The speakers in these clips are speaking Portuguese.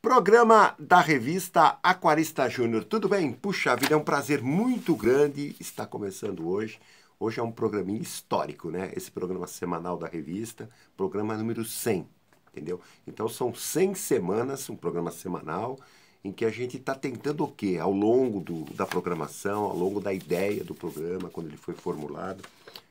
Programa da revista Aquarista Júnior. Tudo bem? Puxa vida, é um prazer muito grande estar começando hoje. Hoje é um programinha histórico, né? Esse programa semanal da revista, programa número 100, entendeu? Então são 100 semanas, um programa semanal, em que a gente está tentando o quê? Ao longo da programação, ao longo da ideia do programa, quando ele foi formulado,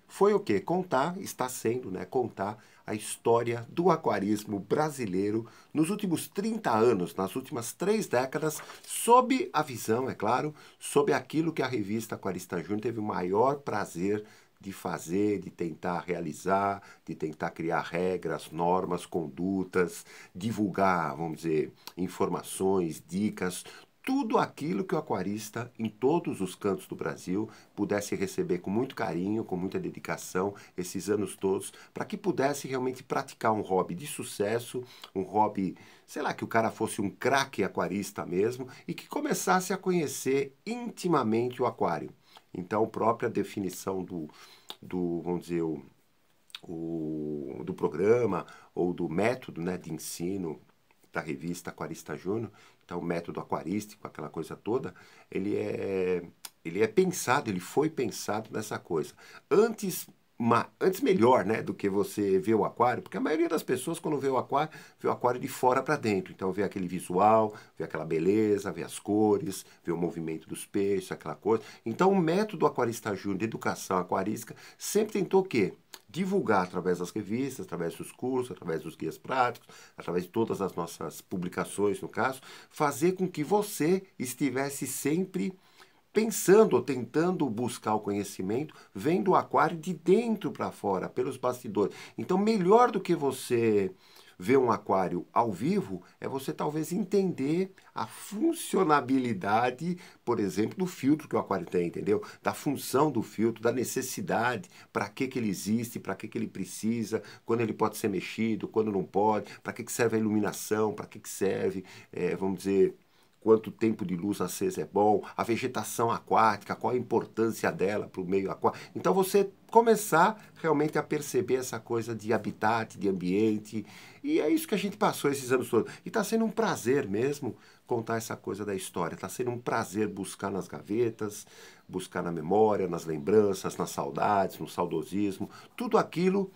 foi o quê? Contar, está sendo, né? Contar a história do aquarismo brasileiro nos últimos 30 anos, nas últimas 3 décadas, sob a visão, é claro, sob aquilo que a revista Aquarista Júnior teve o maior prazer de fazer, de tentar realizar, de tentar criar regras, normas, condutas, divulgar, vamos dizer, informações, dicas, tudo aquilo que o aquarista, em todos os cantos do Brasil, pudesse receber com muito carinho, com muita dedicação, esses anos todos, para que pudesse realmente praticar um hobby de sucesso, um hobby, sei lá, que o cara fosse um craque aquarista mesmo e que começasse a conhecer intimamente o aquário. Então, a própria definição vamos dizer, do programa ou do método, né, de ensino da revista Aquarista Júnior, então o método aquarístico, aquela coisa toda, ele é pensado, ele foi pensado nessa coisa. Antes melhor, né, do que você ver o aquário, porque a maioria das pessoas quando vê o aquário de fora para dentro. Então vê aquele visual, vê aquela beleza, vê as cores, vê o movimento dos peixes, aquela coisa. Então o método Aquarista Júnior de educação aquarística sempre tentou o quê? Divulgar através das revistas, através dos cursos, através dos guias práticos, através de todas as nossas publicações, no caso, fazer com que você estivesse sempre pensando ou tentando buscar o conhecimento, vendo o aquário de dentro para fora, pelos bastidores. Então, melhor do que você ver um aquário ao vivo, é você talvez entender a funcionabilidade, por exemplo, do filtro que o aquário tem, entendeu? Da função do filtro, da necessidade, para que ele existe, para que ele precisa, quando ele pode ser mexido, quando não pode, para que serve a iluminação, para que serve, vamos dizer, quanto tempo de luz acesa é bom, a vegetação aquática, qual a importância dela para o meio aquático. Então você começar realmente a perceber essa coisa de habitat, de ambiente, e é isso que a gente passou esses anos todos. E está sendo um prazer mesmo contar essa coisa da história, está sendo um prazer buscar nas gavetas, buscar na memória, nas lembranças, nas saudades, no saudosismo, tudo aquilo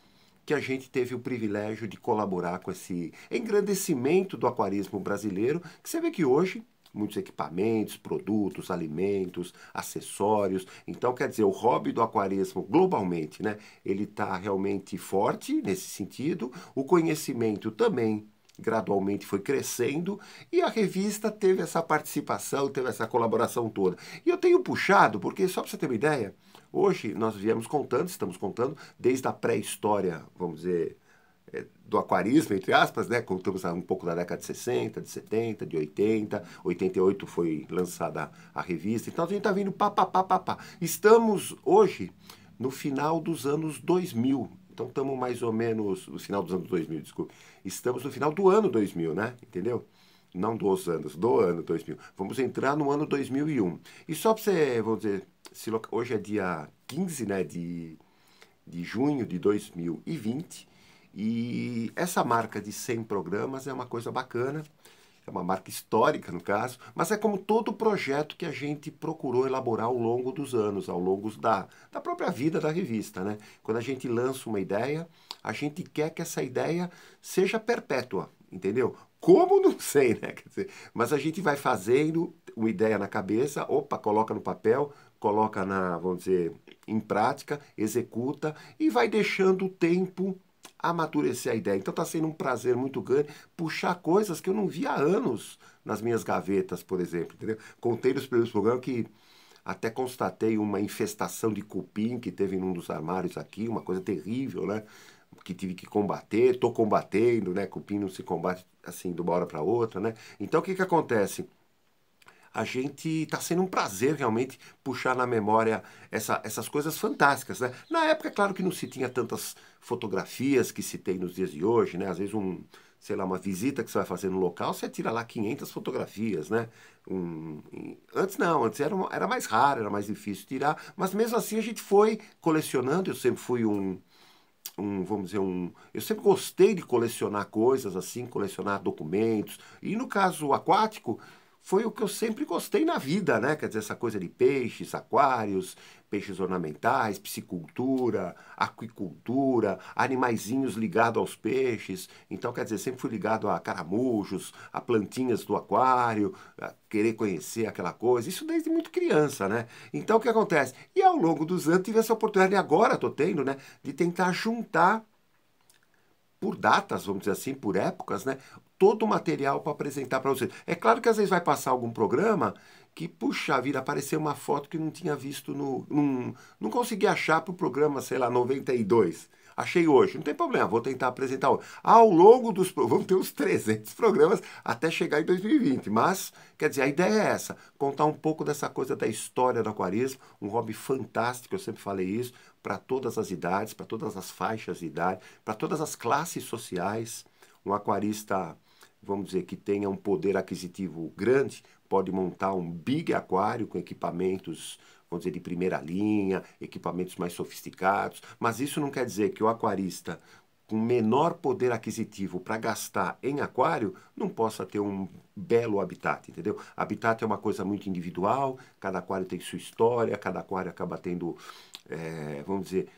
que a gente teve o privilégio de colaborar com esse engrandecimento do aquarismo brasileiro, que você vê que hoje muitos equipamentos, produtos, alimentos, acessórios. Então, quer dizer, o hobby do aquarismo globalmente, né? Ele está realmente forte nesse sentido. O conhecimento também gradualmente foi crescendo e a revista teve essa participação, teve essa colaboração toda. E eu tenho puxado, porque só para você ter uma ideia, hoje nós viemos contando, estamos contando, desde a pré-história, vamos dizer, do aquarismo, entre aspas, né? Contamos um pouco da década de 60, de 70, de 80, 88 foi lançada a revista, então a gente está vindo pá, pá, pá, pá, pá. Estamos hoje no final dos anos 2000, então estamos mais ou menos, no final dos anos 2000, desculpe, estamos no final do ano 2000, né? Entendeu? Não dos anos, do ano 2000. Vamos entrar no ano 2001. E só para você, vamos dizer, hoje é dia 15, né, de junho de 2020, e essa marca de 100 programas é uma coisa bacana, é uma marca histórica no caso, mas é como todo projeto que a gente procurou elaborar ao longo dos anos, ao longo da própria vida da revista, né? Quando a gente lança uma ideia, a gente quer que essa ideia seja perpétua, entendeu? Como? Não sei, né? Quer dizer, mas a gente vai fazendo uma ideia na cabeça, opa, coloca no papel, coloca vamos dizer, em prática, executa e vai deixando o tempo amadurecer a ideia. Então está sendo um prazer muito grande puxar coisas que eu não via há anos nas minhas gavetas, por exemplo, entendeu? Contei nos primeiros programas que até constatei uma infestação de cupim que teve em um dos armários aqui, uma coisa terrível, né? Que tive que combater, estou combatendo, né? Cupim não se combate assim de uma hora para outra, né? Então o que acontece? A gente está sendo um prazer realmente puxar na memória essas coisas fantásticas, né? Na época, é claro que não se tinha tantas fotografias que se tem nos dias de hoje, né? Às vezes sei lá, uma visita que você vai fazer no local, você tira lá 500 fotografias, né? Antes não, antes era mais raro, era mais difícil tirar, mas mesmo assim a gente foi colecionando, eu sempre fui vamos dizer, eu sempre gostei de colecionar coisas assim, colecionar documentos. E no caso aquático, foi o que eu sempre gostei na vida, né? Quer dizer, essa coisa de peixes, aquários, peixes ornamentais, piscicultura, aquicultura, animaizinhos ligados aos peixes. Então, quer dizer, sempre fui ligado a caramujos, a plantinhas do aquário, a querer conhecer aquela coisa. Isso desde muito criança, né? Então, o que acontece? E ao longo dos anos tive essa oportunidade, e agora estou tendo, né? De tentar juntar por datas, vamos dizer assim, por épocas, né? Todo o material para apresentar para vocês. É claro que às vezes vai passar algum programa que, puxa vida, apareceu uma foto que não tinha visto não consegui achar para o programa, sei lá, 92. Achei hoje, não tem problema, vou tentar apresentar hoje. Ao longo dos... Vamos ter uns 300 programas até chegar em 2020. Mas, quer dizer, a ideia é essa, contar um pouco dessa coisa da história do aquarismo, um hobby fantástico, eu sempre falei isso, para todas as idades, para todas as faixas de idade, para todas as classes sociais. Um aquarista, vamos dizer, que tenha um poder aquisitivo grande, pode montar um big aquário com equipamentos, vamos dizer, de primeira linha, equipamentos mais sofisticados, mas isso não quer dizer que o aquarista com menor poder aquisitivo para gastar em aquário não possa ter um belo habitat, entendeu? Habitat é uma coisa muito individual, cada aquário tem sua história, cada aquário acaba tendo, vamos dizer,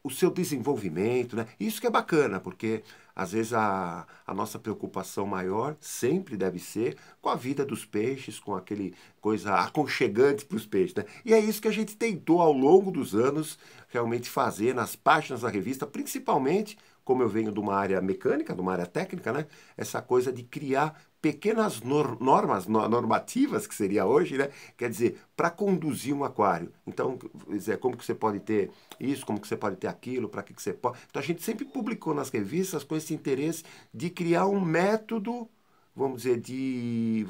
o seu desenvolvimento, né? Isso que é bacana, porque às vezes a nossa preocupação maior sempre deve ser com a vida dos peixes, com aquele coisa aconchegante para os peixes, né? E é isso que a gente tentou ao longo dos anos realmente fazer nas páginas da revista, principalmente, como eu venho de uma área mecânica, de uma área técnica, né? Essa coisa de criar pequenas normativas, que seria hoje, né? Quer dizer, para conduzir um aquário. Então, como que você pode ter isso, como que você pode ter aquilo, para que você pode... Então, a gente sempre publicou nas revistas com esse interesse de criar um método, de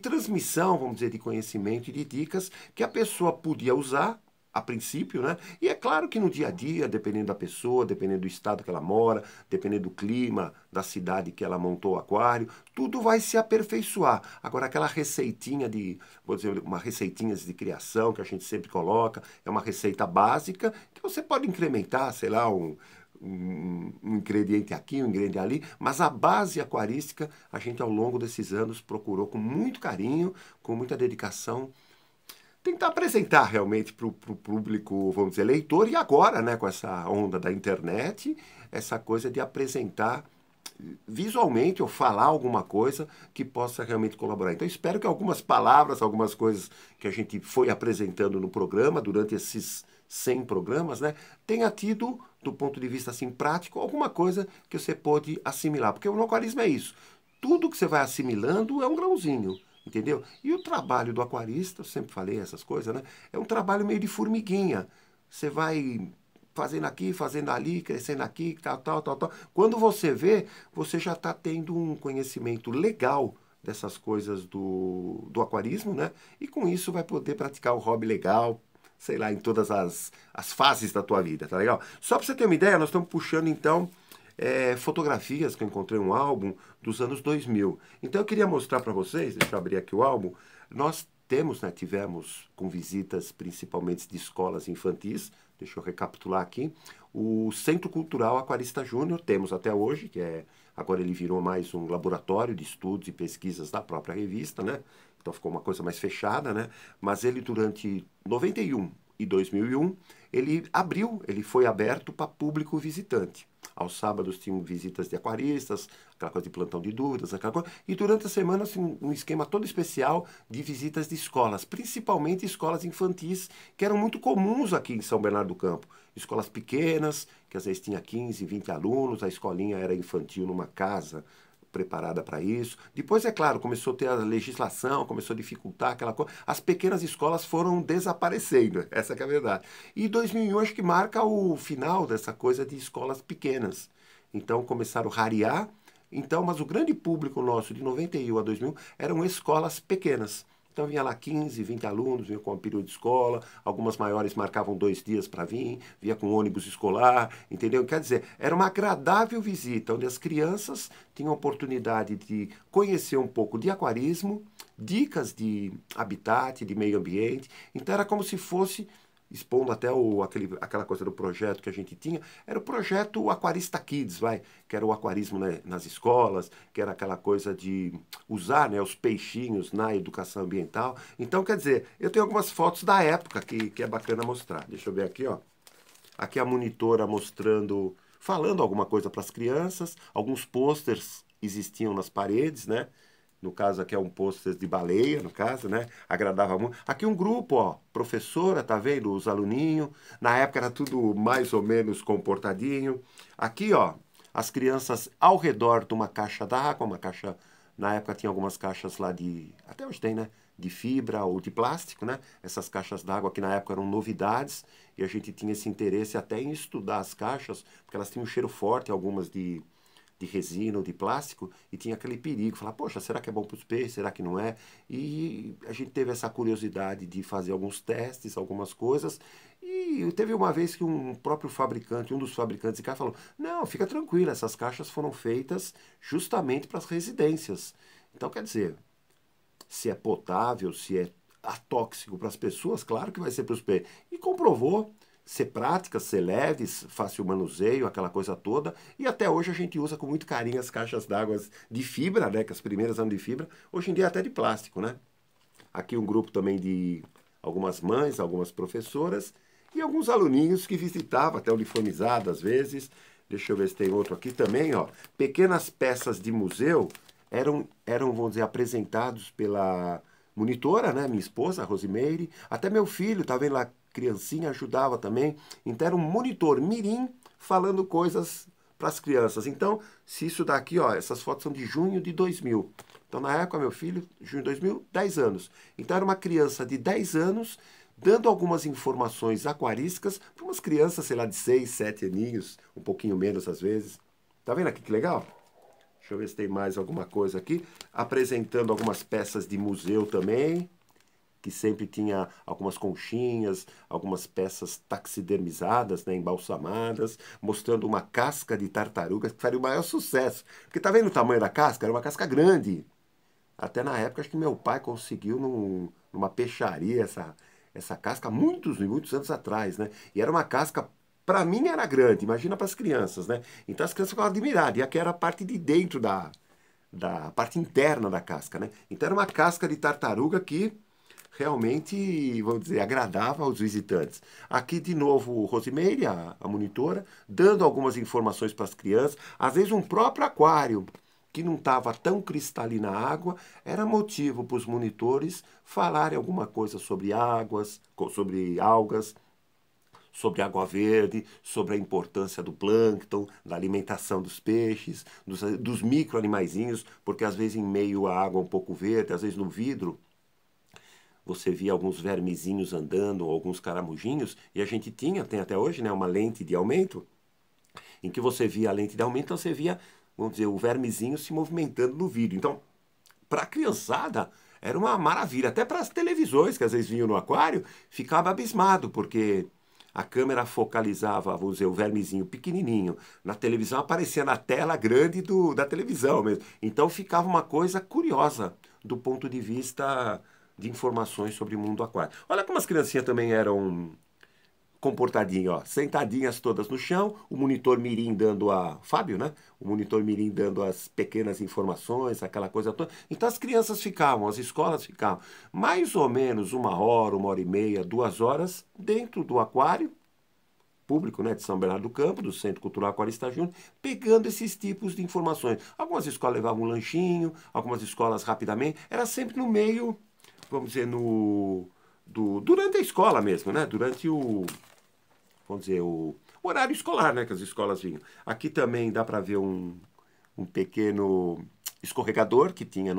transmissão, vamos dizer, de conhecimento e de dicas que a pessoa podia usar a princípio, né? E é claro que no dia a dia, dependendo da pessoa, dependendo do estado que ela mora, dependendo do clima, da cidade que ela montou o aquário, tudo vai se aperfeiçoar. Agora, aquela receitinha vou dizer, uma receitinha de criação que a gente sempre coloca, é uma receita básica que você pode incrementar, sei lá, um ingrediente aqui, um ingrediente ali, mas a base aquarística a gente ao longo desses anos procurou com muito carinho, com muita dedicação, tentar apresentar realmente para o público, vamos dizer, leitor, e agora, né, com essa onda da internet, essa coisa de apresentar visualmente ou falar alguma coisa que possa realmente colaborar. Então, espero que algumas palavras, algumas coisas que a gente foi apresentando no programa, durante esses 100 programas, né, tenha tido, do ponto de vista assim, prático, alguma coisa que você pode assimilar. Porque o aquarismo é isso. Tudo que você vai assimilando é um grãozinho. Entendeu? E o trabalho do aquarista, eu sempre falei essas coisas, né? É um trabalho meio de formiguinha. Você vai fazendo aqui, fazendo ali, crescendo aqui, tal, tal, tal, tal. Quando você vê, você já está tendo um conhecimento legal dessas coisas do aquarismo, né? E com isso vai poder praticar o hobby legal, sei lá, em todas as fases da tua vida, tá legal? Só para você ter uma ideia, nós estamos puxando então fotografias que eu encontrei um álbum dos anos 2000. Então eu queria mostrar para vocês, deixa eu abrir aqui o álbum, nós tivemos com visitas principalmente de escolas infantis, deixa eu recapitular aqui, o Centro Cultural Aquarista Júnior, temos até hoje, agora ele virou mais um laboratório de estudos e pesquisas da própria revista, né? Então ficou uma coisa mais fechada, né? Mas ele durante 91 e 2001, ele foi aberto para público visitante. Aos sábados tinham visitas de aquaristas, aquela coisa de plantão de dúvidas, aquela coisa. E durante a semana, assim, um esquema todo especial de visitas de escolas, principalmente escolas infantis, que eram muito comuns aqui em São Bernardo do Campo. Escolas pequenas, que às vezes tinha 15, 20 alunos, a escolinha era infantil numa casa preparada para isso. Depois, é claro, começou a ter a legislação, começou a dificultar aquela coisa. As pequenas escolas foram desaparecendo, essa que é a verdade. E 2001 acho que marca o final dessa coisa de escolas pequenas. Então começaram a rarear. Então, mas o grande público nosso de 91 a 2000 eram escolas pequenas. Então vinha lá 15, 20 alunos, vinha com um período de escola, algumas maiores marcavam 2 dias para vir, vinha com ônibus escolar, entendeu? Quer dizer, era uma agradável visita, onde as crianças tinham a oportunidade de conhecer um pouco de aquarismo, dicas de habitat, de meio ambiente. Então era como se fosse expondo até aquela coisa do projeto que a gente tinha, era o projeto Aquarista Kids, que era o aquarismo, né, nas escolas, que era aquela coisa de usar, né, os peixinhos na educação ambiental. Então, quer dizer, eu tenho algumas fotos da época que é bacana mostrar. Deixa eu ver aqui, ó. Aqui a monitora mostrando, falando alguma coisa para as crianças, alguns posters existiam nas paredes, né? No caso aqui é um pôster de baleia, no caso, né? Agradava muito. Aqui um grupo, ó, professora, tá vendo? Os aluninhos. Na época era tudo mais ou menos comportadinho. Aqui, ó, as crianças ao redor de uma caixa d'água, uma caixa... Na época tinha algumas caixas lá de... Até hoje tem, né? De fibra ou de plástico, né? Essas caixas d'água que na época eram novidades e a gente tinha esse interesse até em estudar as caixas, porque elas tinham um cheiro forte, algumas de resina ou de plástico, e tinha aquele perigo, falar, poxa, será que é bom para os peixes, será que não é? E a gente teve essa curiosidade de fazer alguns testes, algumas coisas, e teve uma vez que um próprio fabricante, um dos fabricantes de caixa falou, não, fica tranquilo, essas caixas foram feitas justamente para as residências. Então, quer dizer, se é potável, se é atóxico para as pessoas, claro que vai ser para os peixes. E comprovou ser práticas, ser leves, fácil manuseio, aquela coisa toda. E até hoje a gente usa com muito carinho as caixas d'água de fibra, né? Que as primeiras eram de fibra, hoje em dia até de plástico, né? Aqui um grupo também de algumas mães, algumas professoras e alguns aluninhos que visitavam, até uniformizado às vezes. Deixa eu ver se tem outro aqui também, ó. Pequenas peças de museu vamos dizer, apresentados pela monitora, né? Minha esposa, a Rosimeire. Até meu filho, tá vendo lá, criancinha, ajudava também. Então era um monitor mirim falando coisas para as crianças. Então, se isso daqui, ó, essas fotos são de junho de 2000. Então, na época, meu filho, junho de 2000, 10 anos. Então, era uma criança de 10 anos dando algumas informações aquarísticas para umas crianças, sei lá, de 6, 7 aninhos, um pouquinho menos às vezes. Tá vendo aqui que legal? Deixa eu ver se tem mais alguma coisa aqui. Apresentando algumas peças de museu também, que sempre tinha algumas conchinhas, algumas peças taxidermizadas, né, embalsamadas, mostrando uma casca de tartaruga que faria o maior sucesso. Porque tá vendo o tamanho da casca? Era uma casca grande. Até na época, acho que meu pai conseguiu numa peixaria essa casca muitos e muitos anos atrás, né? E era uma casca, para mim era grande, imagina para as crianças, né? Então as crianças ficavam admiradas. E aqui era a parte de dentro da parte interna da casca, né? Então era uma casca de tartaruga que realmente, vamos dizer, agradava aos visitantes. Aqui, de novo, Rosimeire, a monitora, dando algumas informações para as crianças. Às vezes, um próprio aquário que não estava tão cristalina a água, era motivo para os monitores falarem alguma coisa sobre águas, sobre algas, sobre água verde, sobre a importância do plâncton, da alimentação dos peixes, dos micro-animaizinhos, porque às vezes em meio à água um pouco verde, às vezes no vidro, você via alguns vermezinhos andando, alguns caramujinhos, e a gente tem até hoje, né, uma lente de aumento, em que você via a lente de aumento, então você via, vamos dizer, o vermezinho se movimentando no vídeo. Então, para a criançada, era uma maravilha. Até para as televisões, que às vezes vinham no aquário, ficava abismado, porque a câmera focalizava, vamos dizer, o vermezinho pequenininho. Na televisão aparecia na tela grande da televisão mesmo. Então ficava uma coisa curiosa do ponto de vista de informações sobre o mundo aquário. Olha como as criancinhas também eram comportadinho, ó, sentadinhas todas no chão, o monitor mirim dando Fábio, né? O monitor mirim dando as pequenas informações, aquela coisa toda. Então as crianças ficavam, as escolas ficavam mais ou menos 1 hora e meia, 2 horas dentro do aquário público, né, de São Bernardo do Campo, do Centro Cultural Aquarista Júnior, pegando esses tipos de informações. Algumas escolas levavam um lanchinho, algumas escolas rapidamente, era sempre no meio, vamos dizer, durante a escola mesmo, né? Durante vamos dizer, o horário escolar, né, que as escolas vinham. Aqui também dá para ver um pequeno escorregador que tinha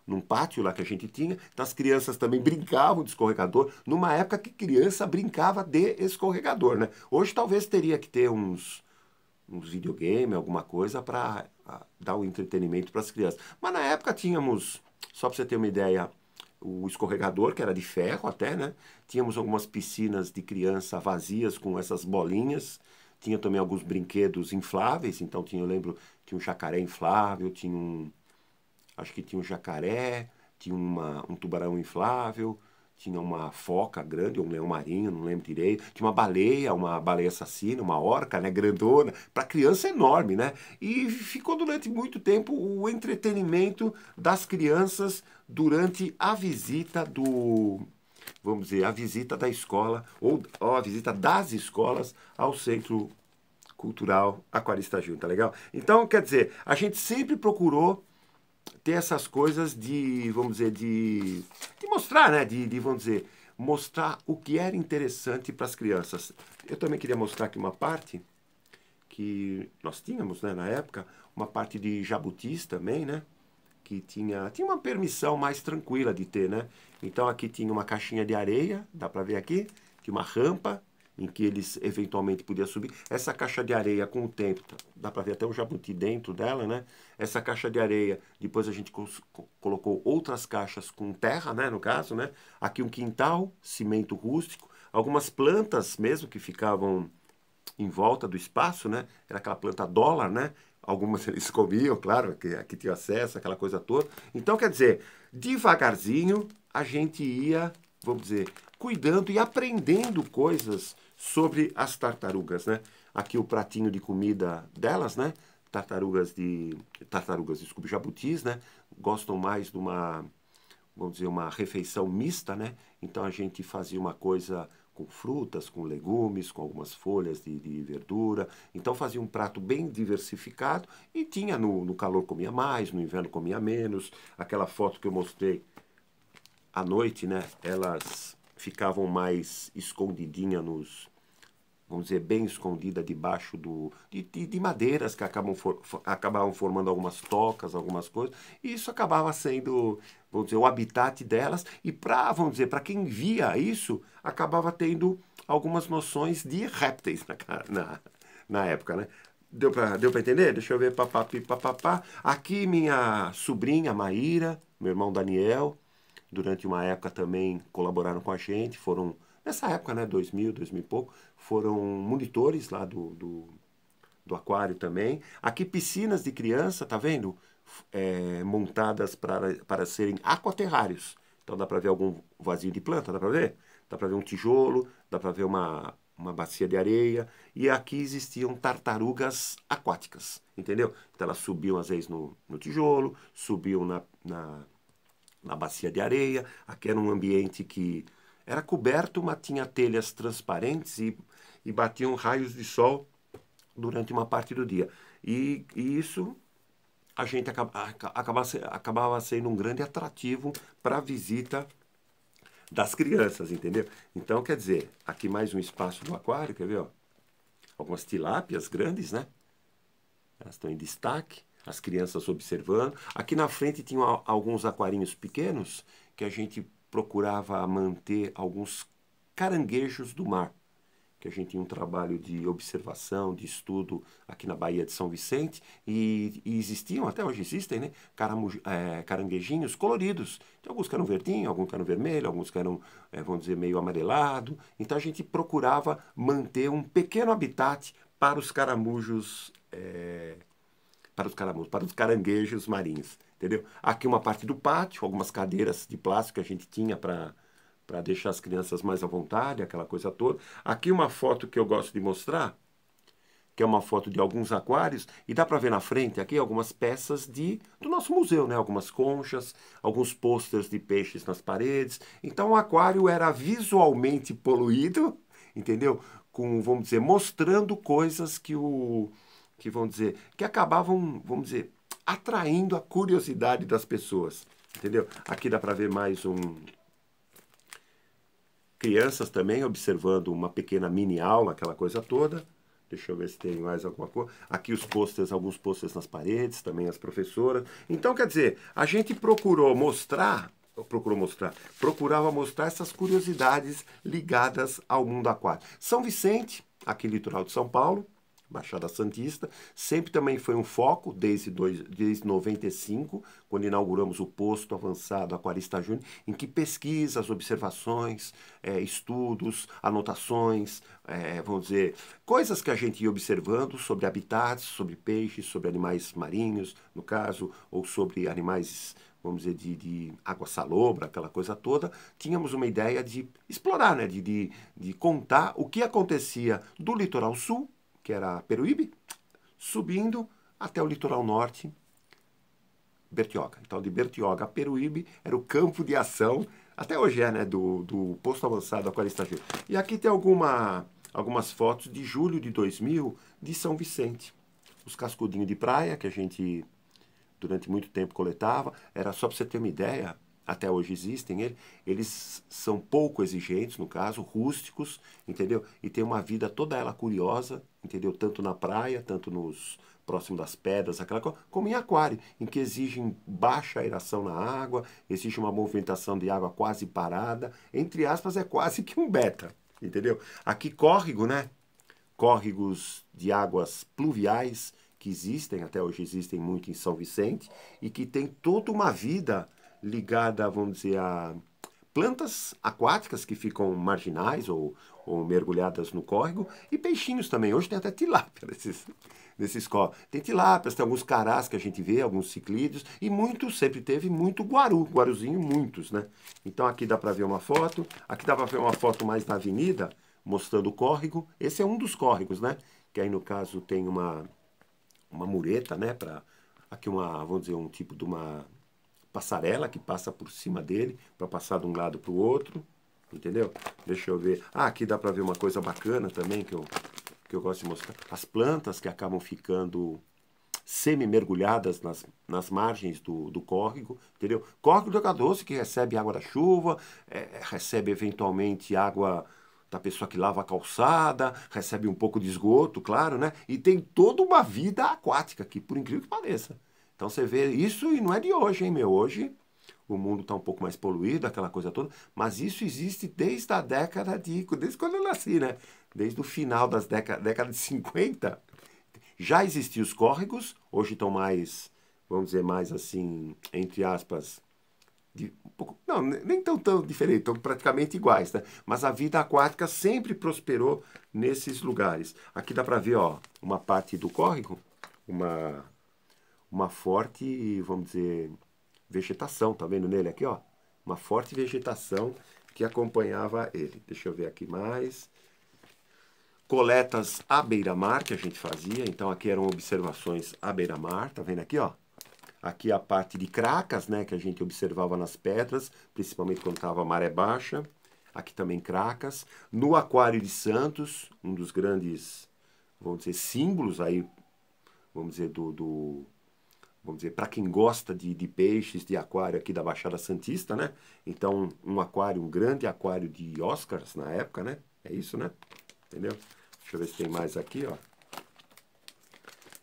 num pátio lá que a gente tinha. Então as crianças também brincavam de escorregador, numa época que criança brincava de escorregador, né? Hoje talvez teria que ter uns videogame, alguma coisa para dar um entretenimento para as crianças. Mas na época tínhamos, só para você ter uma ideia, o escorregador, que era de ferro até, né? Tínhamos algumas piscinas de criança vazias com essas bolinhas. Tinha também alguns brinquedos infláveis, então eu lembro, tinha um jacaré inflável, acho que tinha um jacaré, tinha um tubarão inflável, tinha uma foca grande, ou um leão marinho, não lembro direito, tinha uma baleia assassina, uma orca, né, grandona, para criança é enorme, né? E ficou durante muito tempo o entretenimento das crianças durante a visita do, vamos dizer, a visita da escola, ou a visita das escolas ao Centro Cultural Aquarista Júnior, tá legal? Então, quer dizer, a gente sempre procurou ter essas coisas de, vamos dizer, de mostrar, né? Vamos dizer, mostrar o que era interessante para as crianças. Eu também queria mostrar aqui uma parte que nós tínhamos, né, na época, uma parte de jabutis também, né? Que tinha uma permissão mais tranquila de ter, né? Então aqui tinha uma caixinha de areia, dá para ver aqui, tinha uma rampa em que eles eventualmente podiam subir. Essa caixa de areia, com o tempo, dá para ver até um jabuti dentro dela, né? Essa caixa de areia, depois a gente colocou outras caixas com terra, né, no caso, né? Aqui um quintal, cimento rústico, algumas plantas mesmo que ficavam em volta do espaço, né? Era aquela planta dólar, né? Algumas eles comiam, claro, que aqui tinha acesso, aquela coisa toda. Então, quer dizer, devagarzinho a gente ia, vamos dizer, cuidando e aprendendo coisas sobre as tartarugas, né? Aqui o pratinho de comida delas, né? Desculpe, jabutis, né? Gostam mais de uma, vamos dizer, uma refeição mista, né? Então a gente fazia uma coisa com frutas, com legumes, com algumas folhas de verdura. Então fazia um prato bem diversificado e tinha no calor comia mais, no inverno comia menos. Aquela foto que eu mostrei à noite, né? Elas ficavam mais escondidinhas vamos dizer, bem escondida debaixo de madeiras que acabavam formando algumas tocas, algumas coisas, e isso acabava sendo, vamos dizer, o habitat delas, e vamos dizer, para quem via isso, acabava tendo algumas noções de répteis na época, né? Deu pra entender? Deixa eu ver, papapi, papapá. Aqui minha sobrinha Maíra, meu irmão Daniel, durante uma época também colaboraram com a gente, foram, nessa época, né, 2000 e pouco, foram monitores lá do aquário também. Aqui piscinas de criança, tá vendo? Montadas para serem aquaterrários. Então dá para ver algum vasinho de planta, dá para ver? Dá para ver um tijolo, dá para ver uma bacia de areia. E aqui existiam tartarugas aquáticas, entendeu? Então elas subiam às vezes no tijolo, subiam na bacia de areia. Aqui era um ambiente que era coberto, mas tinha telhas transparentes e batiam raios de sol durante uma parte do dia. E isso a gente acabava sendo um grande atrativo para a visita das crianças, entendeu? Então, quer dizer, aqui mais um espaço do aquário, quer ver? Ó? Algumas tilápias grandes, né? Elas estão em destaque, as crianças observando. Aqui na frente tinham alguns aquarinhos pequenos que a gente procurava manter alguns caranguejos do mar, que a gente tinha um trabalho de observação, de estudo aqui na Baía de São Vicente, e existiam, até hoje existem, né, caranguejinhos coloridos. Então, alguns que eram verdinhos, alguns que eram vermelhos, alguns que eram, vamos dizer, meio amarelado. Então, a gente procurava manter um pequeno habitat para os caramujos, para os caranguejos marinhos, entendeu? Aqui uma parte do pátio, algumas cadeiras de plástico que a gente tinha para deixar as crianças mais à vontade, aquela coisa toda. Aqui uma foto que eu gosto de mostrar, que é uma foto de alguns aquários, e dá para ver na frente aqui algumas peças do nosso museu, né? Algumas conchas, alguns pôsteres de peixes nas paredes. Então o aquário era visualmente poluído, entendeu? Com, vamos dizer, mostrando coisas que vamos dizer, que acabavam, vamos dizer, atraindo a curiosidade das pessoas, entendeu? Aqui dá para ver mais crianças também observando uma pequena mini aula, aquela coisa toda. Deixa eu ver se tem mais alguma coisa. Aqui os posters, alguns posters nas paredes, também as professoras. Então, quer dizer, a gente procurava mostrar essas curiosidades ligadas ao mundo aquático. São Vicente, aqui litoral de São Paulo, Baixada Santista, sempre também foi um foco desde 95, quando inauguramos o posto avançado Aquarista Júnior, em que pesquisas, observações, estudos, anotações, vamos dizer, coisas que a gente ia observando sobre habitats, sobre peixes, sobre animais marinhos, no caso, ou sobre animais, vamos dizer, de água salobra, aquela coisa toda, tínhamos uma ideia de explorar, né? De contar o que acontecia do litoral sul, que era Peruíbe, subindo até o litoral norte, Bertioga. Então, de Bertioga a Peruíbe era o campo de ação, até hoje é, né? Do posto avançado Aquarista Júnior. E aqui tem algumas fotos de julho de 2000 de São Vicente. Os cascudinhos de praia que a gente durante muito tempo coletava, era só para você ter uma ideia, até hoje existem, eles são pouco exigentes, no caso, rústicos, entendeu? E tem uma vida toda ela curiosa, entendeu? Tanto na praia, tanto próximo das pedras, aquela coisa, como em aquário, em que exigem baixa aeração na água, exige uma movimentação de água quase parada, entre aspas, é quase que um beta, entendeu? Aqui córrego, né? Córregos de águas pluviais, que existem, até hoje existem muito em São Vicente, e que tem toda uma vida ligada, vamos dizer, a plantas aquáticas que ficam marginais ou mergulhadas no córrego, e peixinhos também. Hoje tem até tilápia nesses córregos. Tem tilápias, tem alguns carás que a gente vê, alguns ciclídeos, e sempre teve muito guaruzinho, muitos, né? Então aqui dá para ver uma foto, aqui dá para ver uma foto mais na avenida, mostrando o córrego. Esse é um dos córregos, né? Que aí no caso tem uma mureta, né? Aqui vamos dizer, um tipo de uma passarela que passa por cima dele para passar de um lado para o outro, entendeu? Deixa eu ver. Aqui dá para ver uma coisa bacana também que eu gosto de mostrar. As plantas que acabam ficando semi-mergulhadas nas margens do córrego, entendeu? Córrego do Água Doce que recebe água da chuva, recebe eventualmente água da pessoa que lava a calçada, recebe um pouco de esgoto, claro, né? E tem toda uma vida aquática aqui, por incrível que pareça. Então você vê isso e não é de hoje, hein, meu? Hoje o mundo está um pouco mais poluído, aquela coisa toda, mas isso existe desde a desde quando eu nasci, né? Desde o final das década de 50, já existiam os córregos, hoje estão mais, vamos dizer, mais assim, entre aspas, não, nem tão diferentes, estão praticamente iguais, né? Mas a vida aquática sempre prosperou nesses lugares. Aqui dá para ver, ó, uma parte do córrego, uma forte, vamos dizer, vegetação, tá vendo nele aqui, ó? Uma forte vegetação que acompanhava ele. Deixa eu ver aqui mais. Coletas à beira-mar que a gente fazia, então aqui eram observações à beira-mar, tá vendo aqui, ó? Aqui a parte de cracas, né, que a gente observava nas pedras, principalmente quando estava a maré baixa. Aqui também cracas. No Aquário de Santos, um dos grandes, vamos dizer, símbolos aí, vamos dizer, vamos dizer, para quem gosta de peixes, de aquário aqui da Baixada Santista, né? Então, um grande aquário de Oscars na época, né? É isso, né? Entendeu? Deixa eu ver se tem mais aqui, ó.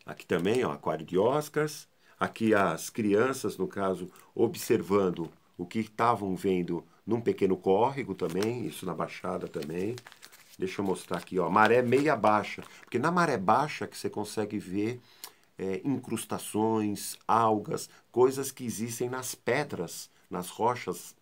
Aqui também, ó, aquário de Oscars. Aqui as crianças, no caso, observando o que estavam vendo num pequeno córrego também, isso na Baixada também. Deixa eu mostrar aqui, ó, maré meia baixa. Porque na maré baixa que você consegue ver incrustações, algas, coisas que existem nas pedras, nas rochas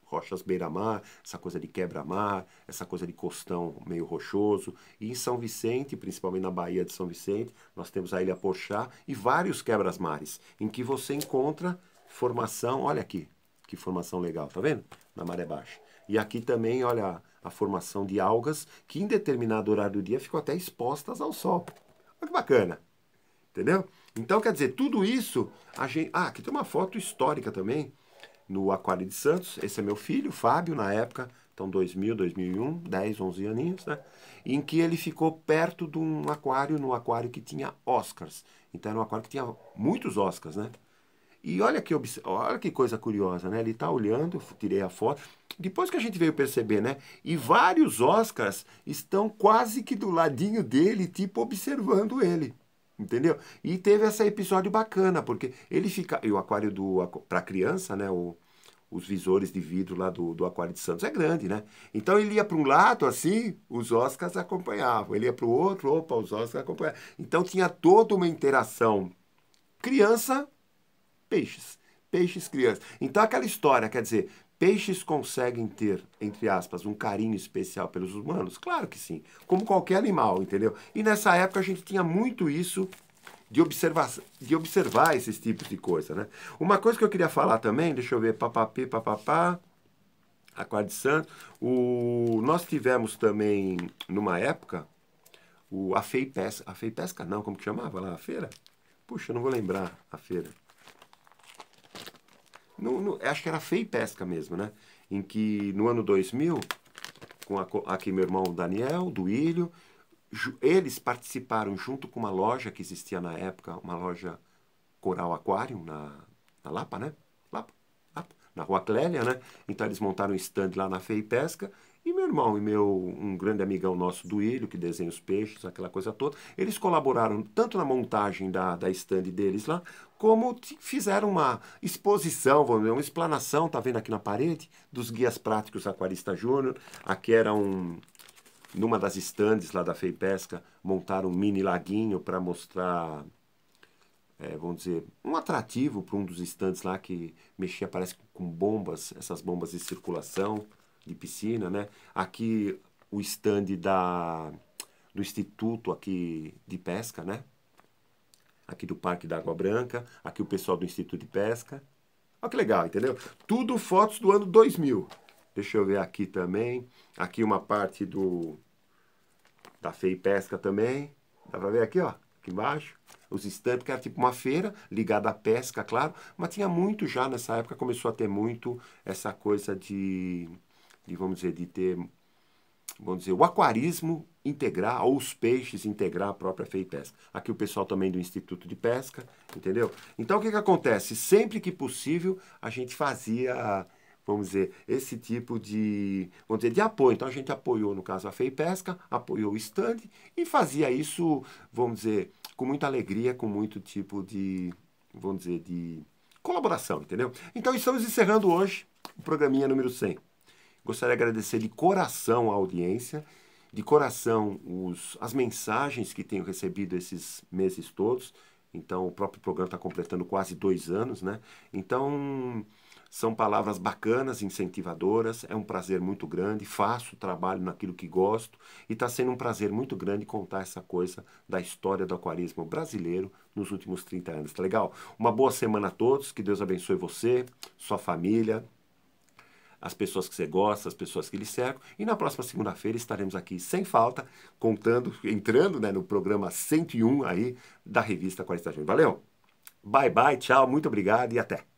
beira-mar, essa coisa de quebra-mar, essa coisa de costão meio rochoso. E em São Vicente, principalmente na Baía de São Vicente, nós temos a Ilha Porchá e vários quebras-mares, em que você encontra formação, olha aqui, que formação legal, tá vendo? Na maré baixa. E aqui também, olha, a formação de algas que em determinado horário do dia ficam até expostas ao sol. Olha que bacana, entendeu? Então, quer dizer, tudo isso, a gente... aqui tem uma foto histórica também, no Aquário de Santos. Esse é meu filho, Fábio, na época, então 2000, 2001, 10, 11 aninhos, né? Em que ele ficou perto de um aquário, num aquário que tinha Oscars. Então era um aquário que tinha muitos Oscars, né? E olha que coisa curiosa, né? Ele tá olhando, tirei a foto, depois que a gente veio perceber, né? E vários Oscars estão quase que do ladinho dele, tipo, observando ele. Entendeu? E teve esse episódio bacana, porque ele fica... E o aquário para criança, né? Os visores de vidro lá do Aquário de Santos é grande, né? Então ele ia para um lado, assim, os Oscars acompanhavam. Ele ia para o outro, opa, os Oscars acompanhavam. Então tinha toda uma interação. Criança, peixes. Peixes, criança. Então aquela história, quer dizer, peixes conseguem ter, entre aspas, um carinho especial pelos humanos? Claro que sim. Como qualquer animal, entendeu? E nessa época a gente tinha muito isso de observar esses tipos de coisa, né? Uma coisa que eu queria falar também, deixa eu ver, papapê, papapá, Aquário de Santo, nós tivemos também, numa época, a FEIPESCA não, como que chamava lá a feira? Puxa, eu não vou lembrar a feira. Acho que era FEIPESCA mesmo, né? Em que no ano 2000, aqui meu irmão Daniel, do Ilho, eles participaram junto com uma loja que existia na época, uma loja Coral Aquarium, na Lapa, né? Lapa, na Rua Clélia, né? Então eles montaram um stand lá na FEIPESCA, e meu irmão e um grande amigão nosso do Ilho, que desenha os peixes, aquela coisa toda, eles colaboraram tanto na montagem da stand deles lá, como fizeram uma exposição, vamos dizer, uma explanação, tá vendo aqui na parede, dos guias práticos Aquarista Júnior. Aqui era numa das estandes lá da FEIPESCA, montaram um mini laguinho para mostrar, vamos dizer, um atrativo para um dos estandes lá que mexia, parece, com bombas, essas bombas de circulação de piscina, né? Aqui o stand do Instituto aqui de Pesca, né? Aqui do Parque da Água Branca, aqui o pessoal do Instituto de Pesca. Olha que legal, entendeu? Tudo fotos do ano 2000. Deixa eu ver aqui também. Aqui uma parte da FEIPESCA também. Dá pra ver aqui, ó, aqui embaixo. Os stands, que era tipo uma feira ligada à pesca, claro. Mas tinha muito já nessa época, começou a ter muito essa coisa vamos dizer, de ter, vamos dizer, o aquarismo integrar, ou os peixes integrar a própria FEIPESCA. Aqui o pessoal também do Instituto de Pesca, entendeu? Então o que acontece? Sempre que possível a gente fazia, vamos dizer, esse tipo vamos dizer, de apoio. Então a gente apoiou, no caso, a FEIPESCA, apoiou o stand e fazia isso, vamos dizer, com muita alegria, com muito tipo vamos dizer, de colaboração, entendeu? Então estamos encerrando hoje o programinha número 100. Gostaria de agradecer de coração a audiência, de coração as mensagens que tenho recebido esses meses todos. Então, o próprio programa está completando quase 2 anos, né? Então, são palavras bacanas, incentivadoras. É um prazer muito grande. Faço trabalho naquilo que gosto. E está sendo um prazer muito grande contar essa coisa da história do aquarismo brasileiro nos últimos 30 anos. Tá legal? Uma boa semana a todos. Que Deus abençoe você, sua família, as pessoas que você gosta, as pessoas que lhe cercam. E na próxima segunda-feira estaremos aqui sem falta, entrando, né, no programa 101 aí da revista Aquarista Júnior. Valeu! Bye, bye, tchau, muito obrigado e até!